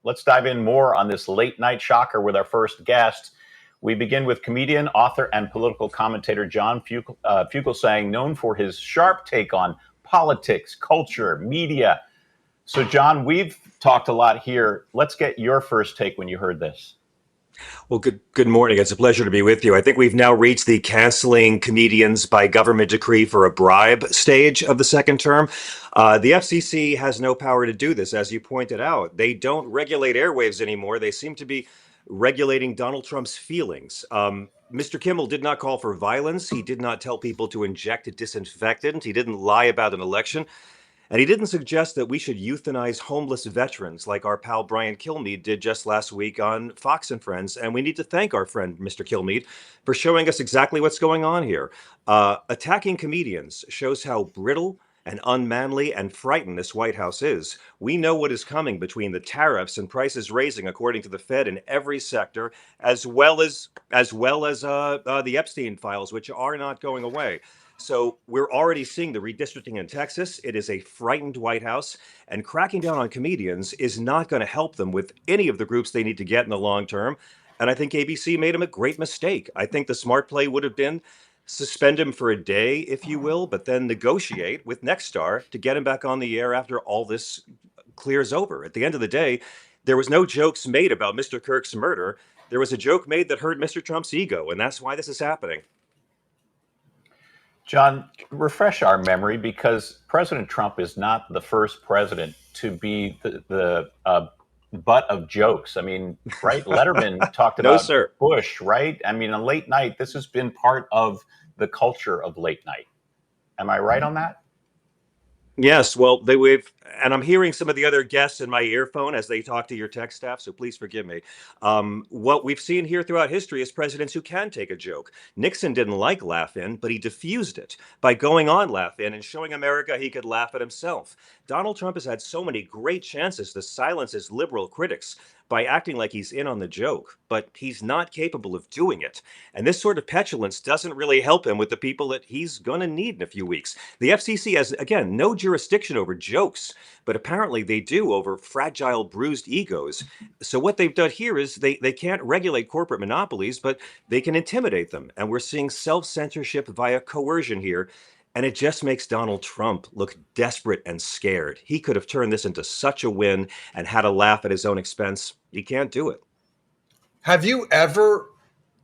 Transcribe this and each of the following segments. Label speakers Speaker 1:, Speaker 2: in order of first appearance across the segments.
Speaker 1: Let's dive in more on this late night shocker with our first guest. We begin with comedian, author, and political commentator John Fugelsang, known for his sharp take on politics, culture, media. So, John, we've talked a lot here. Let's get your first take when you heard this.
Speaker 2: Well, good morning. It's a pleasure to be with you. I think we've now reached the canceling comedians by government decree for a bribe stage of the second term. The FCC has no power to do this, as you pointed out. They don't regulate airwaves anymore. They seem to be regulating Donald Trump's feelings. Mr. Kimmel did not call for violence. He did not tell people to inject a disinfectant. He didn't lie about an election. And he didn't suggest that we should euthanize homeless veterans like our pal Brian Kilmeade did just last week on Fox and Friends. And we need to thank our friend, Mr. Kilmeade, for showing us exactly what's going on here. Attacking comedians shows how brittle and unmanly and frightened this White House is. We know what is coming between the tariffs and prices raising, according to the Fed, in every sector, as well as the Epstein files, which are not going away. So we're already seeing the redistricting in Texas. It is a frightened White House, and cracking down on comedians is not going to help them with any of the groups they need to get in the long term. And I think ABC made him a great mistake. I think the smart play would have been suspend him for a day, if you will, but then negotiate with Nexstar to get him back on the air after all this clears over. At the end of the day, there was no jokes made about Mr. Kirk's murder. There was a joke made that hurt Mr. Trump's ego, and that's why this is happening.
Speaker 1: John, refresh our memory, because President Trump is not the first president to be the butt of jokes. I mean, right? Letterman talked
Speaker 2: No,
Speaker 1: about
Speaker 2: sir.
Speaker 1: Bush, right? I mean, a late night, this has been part of the culture of late night. Am I right on that?
Speaker 2: Yes, well, and I'm hearing some of the other guests in my earphone as they talk to your tech staff, so please forgive me. What we've seen here throughout history is presidents who can take a joke. Nixon didn't like Laugh-In, but he diffused it by going on Laugh-In and showing America he could laugh at himself. Donald Trump has had so many great chances to silence his liberal critics by acting like he's in on the joke, but he's not capable of doing it. And this sort of petulance doesn't really help him with the people that he's going to need in a few weeks. The FCC has, again, no jurisdiction over jokes, but apparently they do over fragile, bruised egos. So what they've done here is they can't regulate corporate monopolies, but they can intimidate them. And we're seeing self-censorship via coercion here. And it just makes Donald Trump look desperate and scared. He could have turned this into such a win and had a laugh at his own expense. He can't do it.
Speaker 3: Have you ever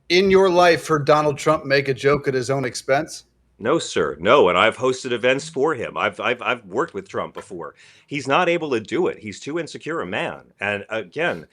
Speaker 3: in your life heard Donald Trump make a joke at his own expense?
Speaker 2: No, sir. No, and I've hosted events for him. I've worked with Trump before. He's not able to do it. He's too insecure a man. And again,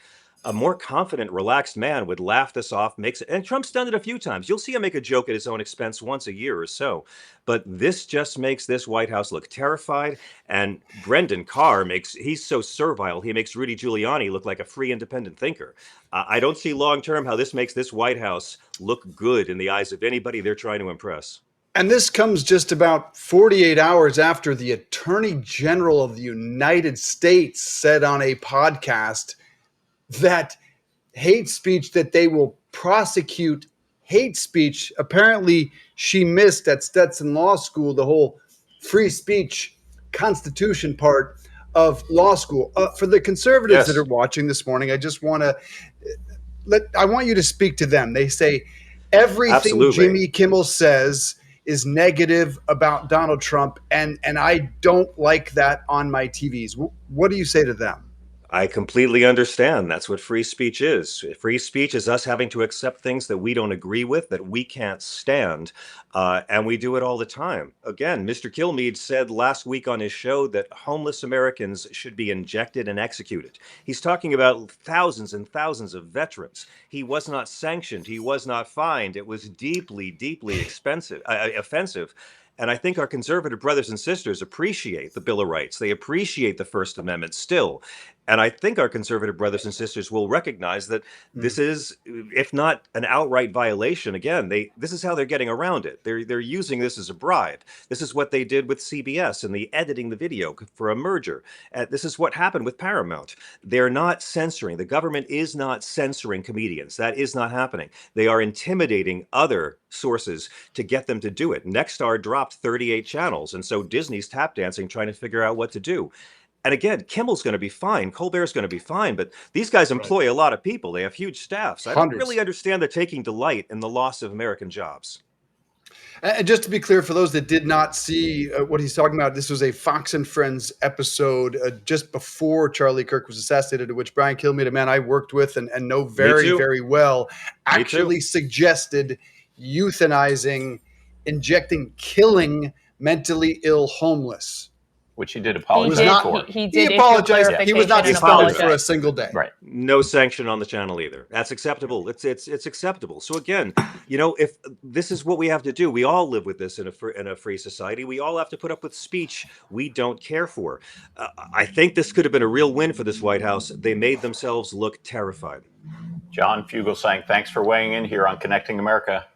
Speaker 2: a more confident, relaxed man would laugh this off, makes it, and Trump's done it a few times. You'll see him make a joke at his own expense once a year or so. But this just makes this White House look terrified. And Brendan Carr he's so servile, he makes Rudy Giuliani look like a free independent thinker. I don't see long term how this makes this White House look good in the eyes of anybody they're trying to impress.
Speaker 3: And this comes just about 48 hours after the Attorney General of the United States said on a podcast that hate speech, that they will prosecute hate speech. Apparently, she missed at Stetson Law School the whole free speech constitution part of law school. For the conservatives that
Speaker 2: Yes.
Speaker 3: are watching this morning, I just want to I want you to speak to them. They say everything
Speaker 2: Absolutely.
Speaker 3: Jimmy Kimmel says is negative about Donald Trump, and I don't like that on my TVs. What do you say to them?
Speaker 2: I completely understand. That's what free speech is. Free speech is us having to accept things that we don't agree with, that we can't stand. And we do it all the time. Again, Mr. Kilmeade said last week on his show that homeless Americans should be injected and executed. He's talking about thousands and thousands of veterans. He was not sanctioned. He was not fined. It was deeply, deeply offensive. And I think our conservative brothers and sisters appreciate the Bill of Rights. They appreciate the First Amendment still. And I think our conservative brothers and sisters will recognize that this is, if not an outright violation, again, this is how they're getting around it. They're using this as a bribe. This is what they did with CBS and the editing the video for a merger. This is what happened with Paramount. They're not censoring. The government is not censoring comedians. That is not happening. They are intimidating other sources to get them to do it. Nexstar dropped 38 channels, and so Disney's tap dancing trying to figure out what to do. And again, Kimmel's going to be fine. Colbert's going to be fine. But these guys employ a lot of people. They have huge staffs. I don't
Speaker 3: Hundreds.
Speaker 2: really understand they're taking delight in the loss of American jobs.
Speaker 3: And just to be clear, for those that did not see what he's talking about, this was a Fox and Friends episode just before Charlie Kirk was assassinated, which Brian Kilmeade, a man I worked with and know very, very well, actually suggested euthanizing, killing mentally ill homeless.
Speaker 1: Which he did apologize for.
Speaker 3: He apologized. He was not suspended for a single day.
Speaker 1: Right.
Speaker 2: No sanction on the channel either. That's acceptable. It's acceptable. So again, if this is what we have to do, we all live with this in a free society. We all have to put up with speech we don't care for. I think this could have been a real win for this White House. They made themselves look terrified.
Speaker 1: John Fugelsang, thanks for weighing in here on Connecting America.